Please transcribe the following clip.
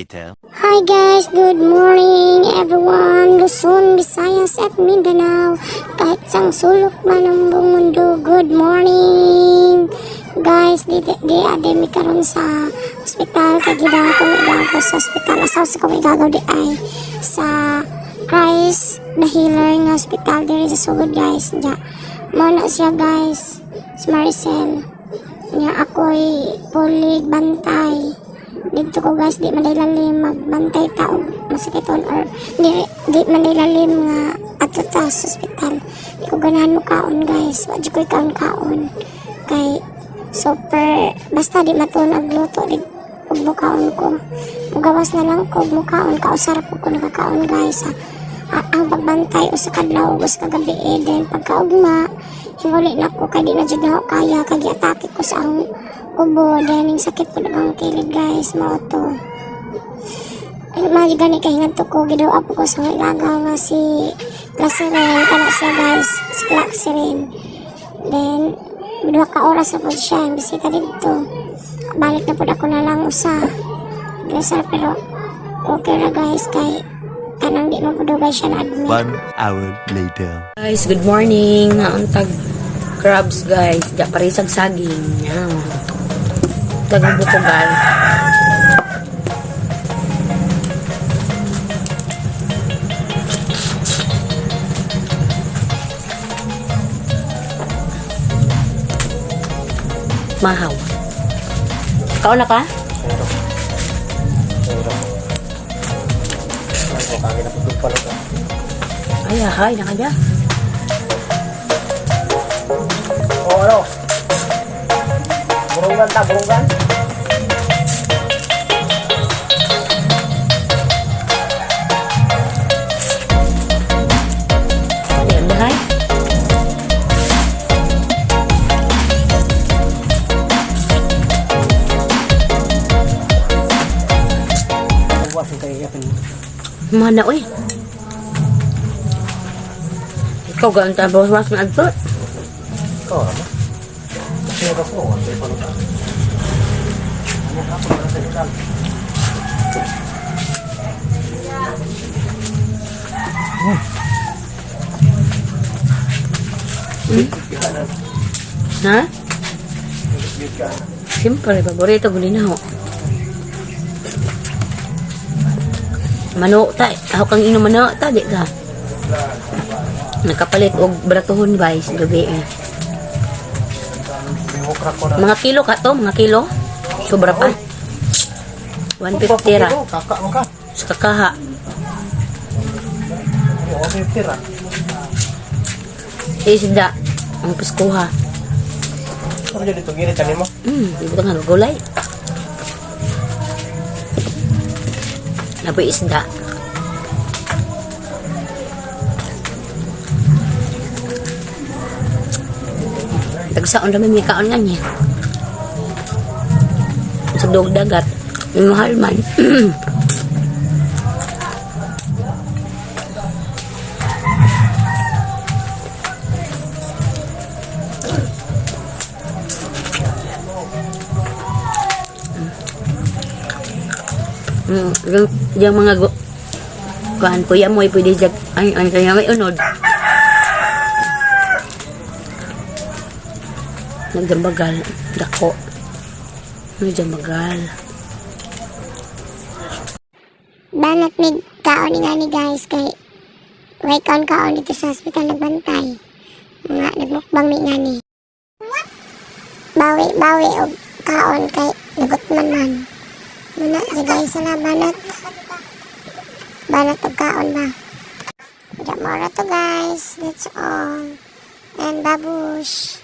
later. Hi guys, good morning everyone, Luzon, Visayas at Mindanao. Kahit sang sulok man ng buong mundo, good morning. Guys, di mi karon sa ospital kay gidaw ko sa ospital. Asaw sa ko igagaw di ay sa Christ the Healer nga ospital diri sa sugod guys. Nya mo na siya guys, si Maricel. Nya ako'y pulig bantay. Dito ko guys, di manilalim magbantay tao masakiton or di manilalim nga ato ta sa ospital. Di ko ganahan mo kaon guys, wadyo ko kaon kay super basta di matunog luto di ug mukaon ko mugawas na lang ko mukaon kausarap ko nakakaon guys ang pagbantay o sa kadlaw o sa kagabi then pagkaugma hinguli na ko kay di na jud na ako kaya kay giatake ko sa ang ubo then sakit po ang kilid guys mao to mali gani kay ngadto ko gidaw apo ko sa igagaw nga si Clasiren kana siya guys si Clasiren then 2 ka oras na po siya bisita dito balik na po ako na lang usa Glasar pero okay na guys kay kanang di man po daw guys siya na-admit. 1 hour later. Guys, good morning. Naantag crabs guys. Diya parisag saging. Yan. Tagang butugal. Mahaw. Kao na ka? Ay, hay na ka dyan. Oh, ano? Burungan ta, burungan. Ayan ba, hay? Buwas yung kaya yakin. Mana, uy. Ikaw gawin tayo bawas na adto. Ikaw, ano? Sino ka po? Ano tayo paluta? Ano ka po? Ano tayo paluta? Ha? Siyempre, paborito ko din ako. Mano ta, ako kang inom mano ta, di ka. Nakapalit og bratohon guys, gabi eh. Mga kilo ka to, mga kilo. Sobra pa. 150 ra. Kakak mo ka. Sa kakaha. 150 ra. Isda. Ang piskuha. Ano dyan dito? Gini tanin mo? Di ba nga gulay? Napoy isda. Tagsaon naman may kaon nga niya. Sa dog dagat. Yung mahal man. Yung mga kuhan po yan mo ay pwede jag ay kaya may unod nagdambagal dako nagdambagal Banat mig kaon nga ni guys kay way kaon dito sa ospital nagbantay nga nagmukbang ni nga ni bawi og kaon kay nagutman man muna si guys na banat og kaon ba Jamora to guys, that's all and babush.